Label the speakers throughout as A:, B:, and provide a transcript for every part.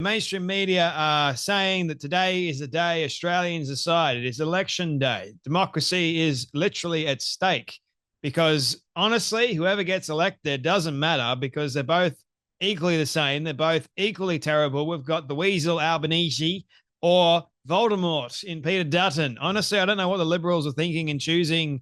A: Mainstream media are saying that today is the day Australians decide. It is election day. Democracy is literally at stake because honestly, whoever gets elected doesn't matter because they're both equally the same. They're both equally terrible. We've got the weasel Albanese or Voldemort in Peter Dutton. Honestly, I don't know what the Liberals are thinking in choosing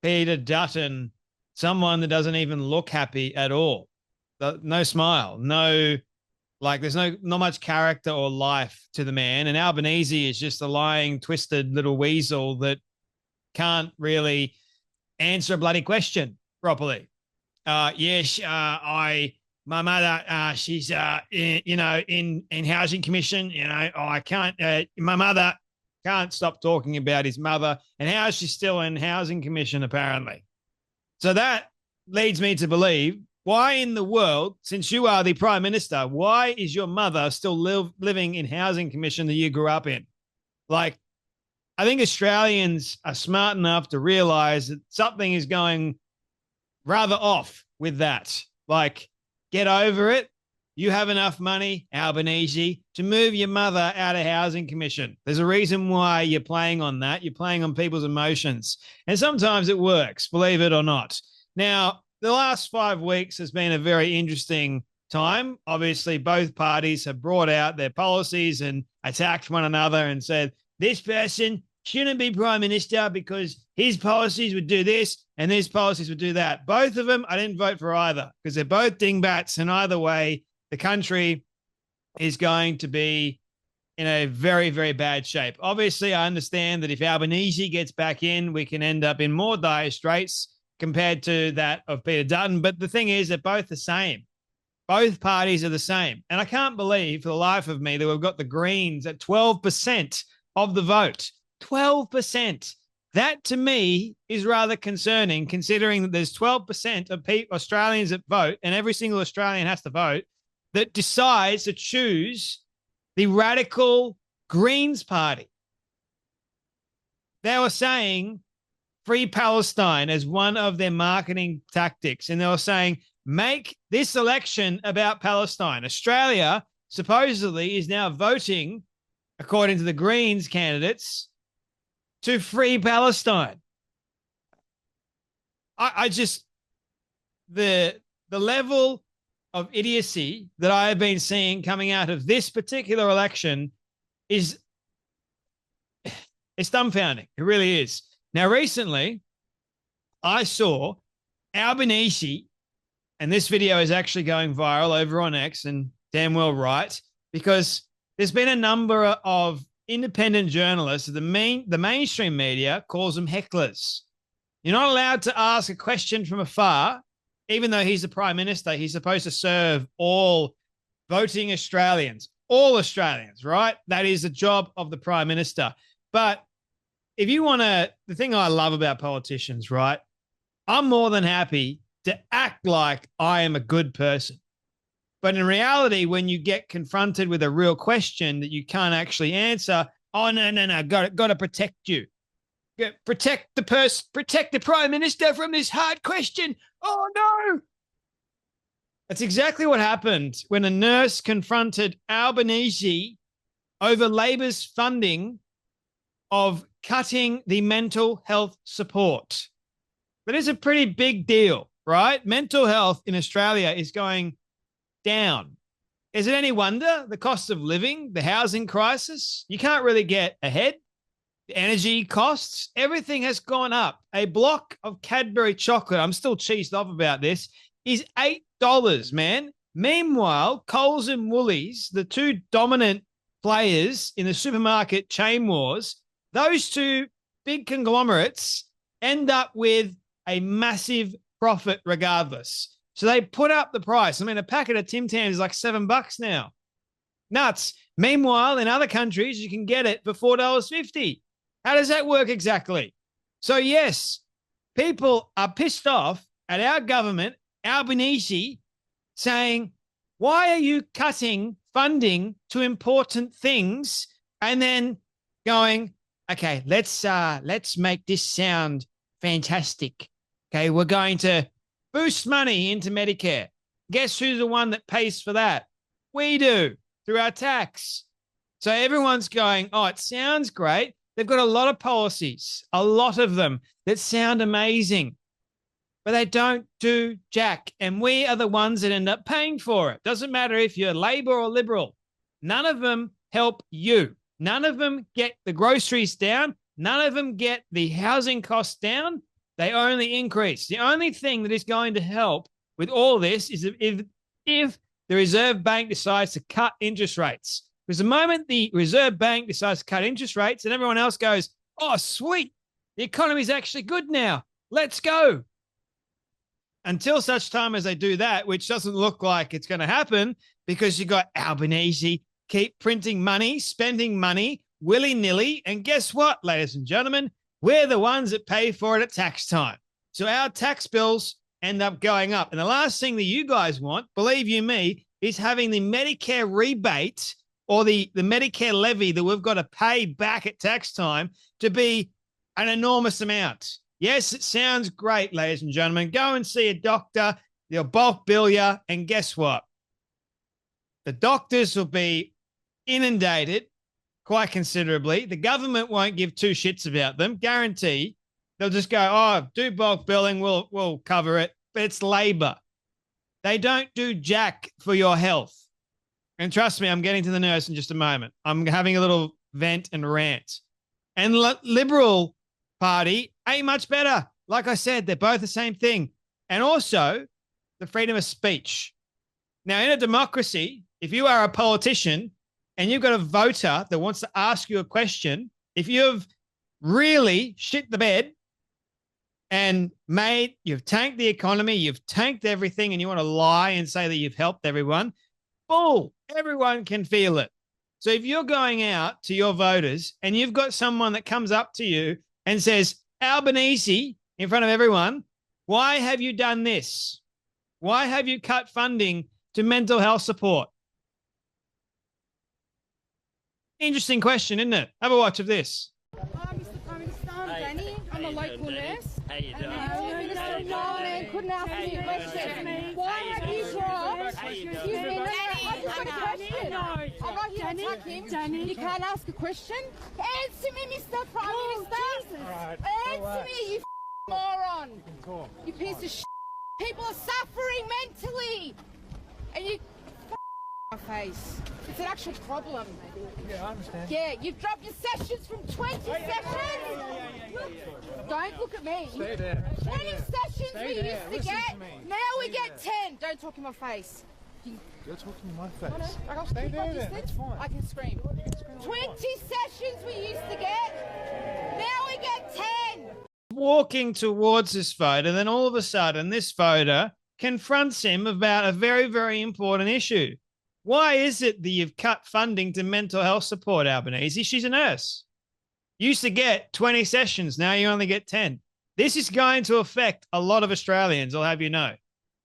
A: Peter Dutton, someone that doesn't even look happy at all. No smile, no, like there's not much character or life to the man. And Albanese is just a lying, twisted little weasel that can't really answer a bloody question properly. Yes, my mother, she's, in housing commission. I can't. My mother can't stop talking about his mother and how she's still in housing commission apparently. So that leads me to believe, why in the world, since you are the prime minister, why is your mother still living in housing commission that you grew up in? Like, I think Australians are smart enough to realize that something is going rather off with that. Like, get over it. You have enough money, Albanese, to move your mother out of housing commission. There's a reason why you're playing on that. You're playing on people's emotions. And sometimes it works, believe it or not. Now, the last 5 weeks has been a very interesting time. Obviously, both parties have brought out their policies and attacked one another and said, this person shouldn't be prime minister because his policies would do this and his policies would do that. Both of them, I didn't vote for either because they're both dingbats. And either way, the country is going to be in a very, very bad shape. Obviously, I understand that if Albanese gets back in, we can end up in more dire straits compared to that of Peter Dutton. But the thing is, they're both the same. Both parties are the same. And I can't believe for the life of me that we've got the Greens at 12% of the vote. 12%. That to me is rather concerning, considering that there's 12% of Australians that vote, and every single Australian has to vote, that decides to choose the radical Greens party. They were saying Free Palestine as one of their marketing tactics. And they were saying, make this election about Palestine. Australia supposedly is now voting, according to the Greens candidates, to free Palestine. I just, the level of idiocy that I have been seeing coming out of this particular election is, it's dumbfounding. It really is. Now, recently, I saw Albanese, and this video is actually going viral over on X, and damn well right, because there's been a number of independent journalists, the mainstream media calls them hecklers. You're not allowed to ask a question from afar, even though he's the prime minister. He's supposed to serve all voting Australians, all Australians, right? That is the job of the prime minister. But if you want to, the thing I love about politicians, right? I'm more than happy to act like I am a good person. But in reality, when you get confronted with a real question that you can't actually answer, oh, no, got to protect you. Protect the prime minister from this hard question. Oh, no. That's exactly what happened when a nurse confronted Albanese over Labor's funding of cutting the mental health support. That is a pretty big deal, right? Mental health in Australia is going down. Is it any wonder? The cost of living, the housing crisis, you can't really get ahead. The energy costs, everything has gone up. A block of Cadbury chocolate, I'm still cheesed off about this, is $8, man. Meanwhile, Coles and Woolies, the two dominant players in the supermarket chain wars, those two big conglomerates end up with a massive profit regardless. So they put up the price. I mean, a packet of Tim Tams is like $7 now. Nuts. Meanwhile, in other countries, you can get it for $4.50. How does that work exactly? So, yes, people are pissed off at our government, Albanese, saying, why are you cutting funding to important things? And then going, okay, let's make this sound fantastic. Okay, we're going to boost money into Medicare. Guess who's the one that pays for that? We do. through our tax. So everyone's going, oh, it sounds great. They've got a lot of policies, a lot of them that sound amazing, but they don't do jack. And we are the ones that end up paying for it. Doesn't matter if you're Labor or Liberal. None of them help you. None of them get the groceries down. None of them get the housing costs down. They only increase. The only thing that is going to help with all this is if the Reserve Bank decides to cut interest rates. Because the moment the Reserve Bank decides to cut interest rates and everyone else goes, oh, sweet, the economy is actually good now. Let's go. Until such time as they do that, which doesn't look like it's going to happen because you got Albanese keep printing money, spending money willy-nilly. And guess what, ladies and gentlemen? We're the ones that pay for it at tax time. So our tax bills end up going up. And the last thing that you guys want, believe you me, is having the Medicare rebate or the Medicare levy that we've got to pay back at tax time to be an enormous amount. Yes, it sounds great, ladies and gentlemen. Go and see a doctor. They'll bulk bill you. And guess what? The doctors will be inundated quite considerably. The government won't give two shits about them. Guarantee. They'll just go, oh, do bulk billing. We'll cover it. But it's labor. They don't do jack for your health. And trust me, I'm getting to the nurse in just a moment. I'm having a little vent and rant. And Liberal Party ain't much better. Like I said, they're both the same thing. And also the freedom of speech. Now, in a democracy, if you are a politician and you've got a voter that wants to ask you a question, if you've really shit the bed and you've tanked the economy, you've tanked everything, and you want to lie and say that you've helped everyone, bull, everyone can feel it. So if you're going out to your voters and you've got someone that comes up to you and says, Albanese, in front of everyone, why have you done this? Why have you cut funding to mental health support? Interesting question, isn't it? Have a watch of this.
B: Hi, Mr. Prime Minister. I'm Danny. I'm a local nurse.
C: How you doing?
B: Minister of Nine couldn't ask me a question. Why have you dropped? Excuse me, I just got a question. I'm not here to attack him. You can't ask a question. Answer me, Mr. Prime Minister. Answer me, you moron. You piece of shit. People are suffering mentally. And you my face. It's an actual problem.
D: Yeah, I understand.
B: Yeah, you've dropped your sessions from 20 sessions. Don't look at me.
D: Stay there.
B: 20 sessions
D: Stay
B: we
D: there.
B: used to
D: Listen
B: get.
D: to me.
B: Now we get 10. Don't talk in my face.
D: You're talking in my face.
B: I got
D: Stay there then. That's fine.
B: I can scream. 20 sessions we used to get. Now we get 10.
A: Walking towards this voter, and then all of a sudden this voter confronts him about a very, very important issue. Why is it that you've cut funding to mental health support, Albanese? She's a nurse. You used to get 20 sessions. Now you only get 10. This is going to affect a lot of Australians, I'll have you know.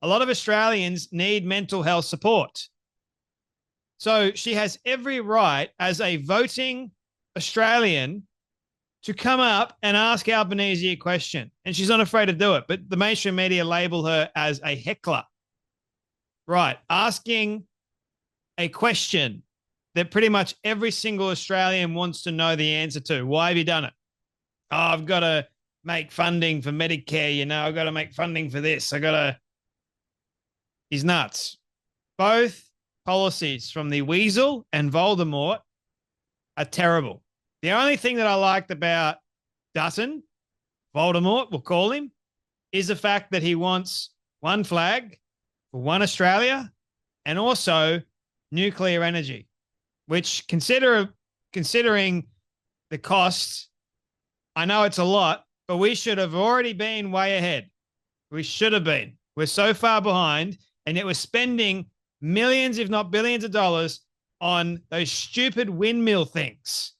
A: A lot of Australians need mental health support. So she has every right as a voting Australian to come up and ask Albanese a question. And she's not afraid to do it. But the mainstream media label her as a heckler. Right. Asking a question that pretty much every single Australian wants to know the answer to. Why have you done it? Oh, I've got to make funding for Medicare. You know, I've got to make funding for this. He's nuts. Both policies from the Weasel and Voldemort are terrible. The only thing that I liked about Dutton, Voldemort, we'll call him, is the fact that he wants one flag for one Australia and also nuclear energy, which considering the costs, I know it's a lot, but we should have already been way ahead. We should have been. We're so far behind, and yet we're spending millions, if not billions of dollars on those stupid windmill things.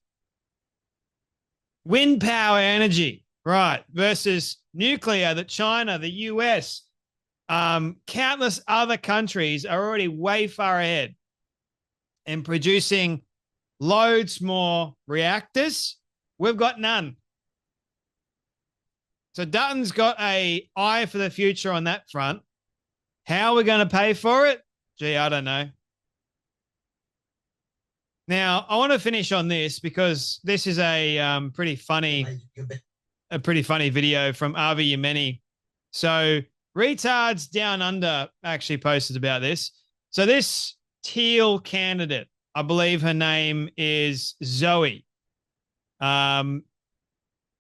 A: Wind power energy, right, versus nuclear that China, the US, countless other countries are already way far ahead and producing loads more reactors. We've got none. So Dutton's got an eye for the future on that front. How are we going to pay for it? Gee, I don't know. Now, I want to finish on this because this is a pretty funny video from Avi Yemeni. So, Retards Down Under actually posted about this. So, this Teal candidate, I believe her name is Zoe.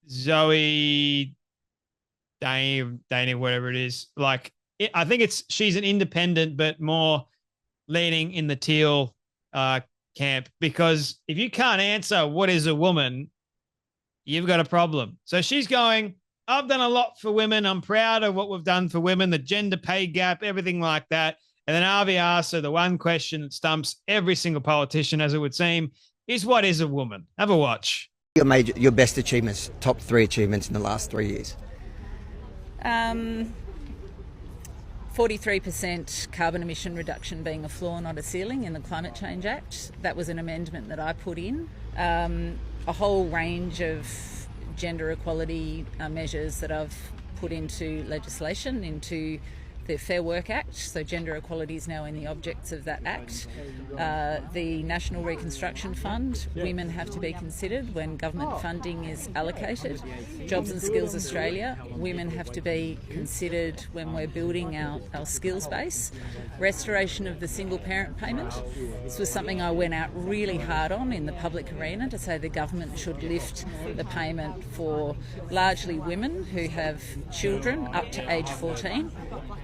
A: Zoe Dana, whatever it is. Like, I think she's an independent, but more leaning in the Teal camp, because if you can't answer what is a woman, you've got a problem. So she's going, I've done a lot for women. I'm proud of what we've done for women, the gender pay gap, everything like that. And then Avi asks her the one question that stumps every single politician, as it would seem, is what is a woman? Have a watch.
C: Your best achievements, top 3 achievements in the last 3 years.
E: 43% carbon emission reduction being a floor, not a ceiling in the Climate Change Act. That was an amendment that I put in. A whole range of gender equality measures that I've put into legislation, into the Fair Work Act, so gender equality is now in the objects of that act. The National Reconstruction Fund, women have to be considered when government funding is allocated. Jobs and Skills Australia, women have to be considered when we're building our skills base. Restoration of the single parent payment. This was something I went out really hard on in the public arena to say the government should lift the payment for largely women who have children up to age 14.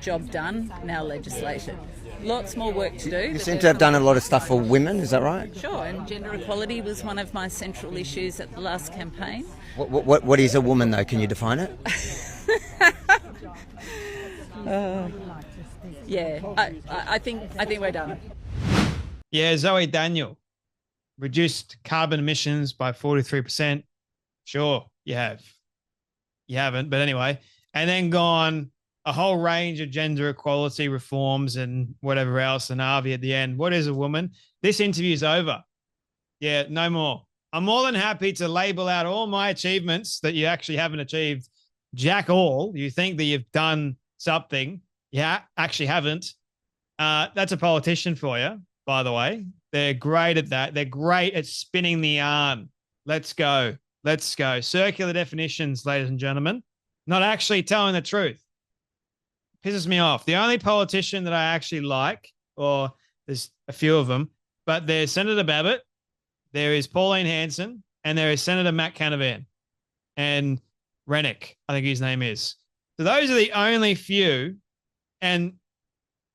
E: Job done, now legislated. Lots more work to do.
C: You seem to have done a lot of stuff for women, is that right?
E: Sure, and gender equality was one of my central issues at the last campaign.
C: What is a woman, though? Can you define it?
E: I think we're done.
A: Yeah, Zoe Daniel, reduced carbon emissions by 43%. Sure, you have. You haven't, but anyway. And then gone a whole range of gender equality reforms and whatever else. And Avi at the end, what is a woman? This interview's over. Yeah, no more. I'm more than happy to label out all my achievements that you actually haven't achieved. Jack all. You think that you've done something. Yeah, actually haven't. That's a politician for you, by the way. They're great at that. They're great at spinning the yarn. Let's go. Let's go. Circular definitions, ladies and gentlemen. Not actually telling the truth. Pisses me off. The only politician that I actually like, or there's a few of them, but there's Senator Babbitt, there is Pauline Hanson, and there is Senator Matt Canavan and Rennick, I think his name is. So those are the only few. And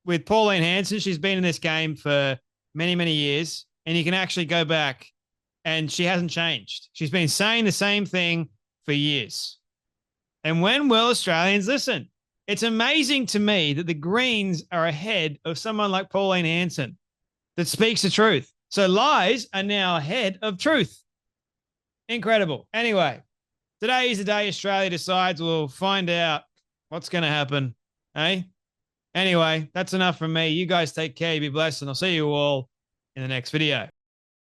A: with Pauline Hanson, she's been in this game for many, many years, and you can actually go back and she hasn't changed. She's been saying the same thing for years. And when will Australians listen? It's amazing to me that the Greens are ahead of someone like Pauline Hanson that speaks the truth. So lies are now ahead of truth. Incredible. Anyway, today is the day Australia decides. We'll find out what's going to happen. Eh? Anyway, that's enough from me. You guys take care. Be blessed. And I'll see you all in the next video.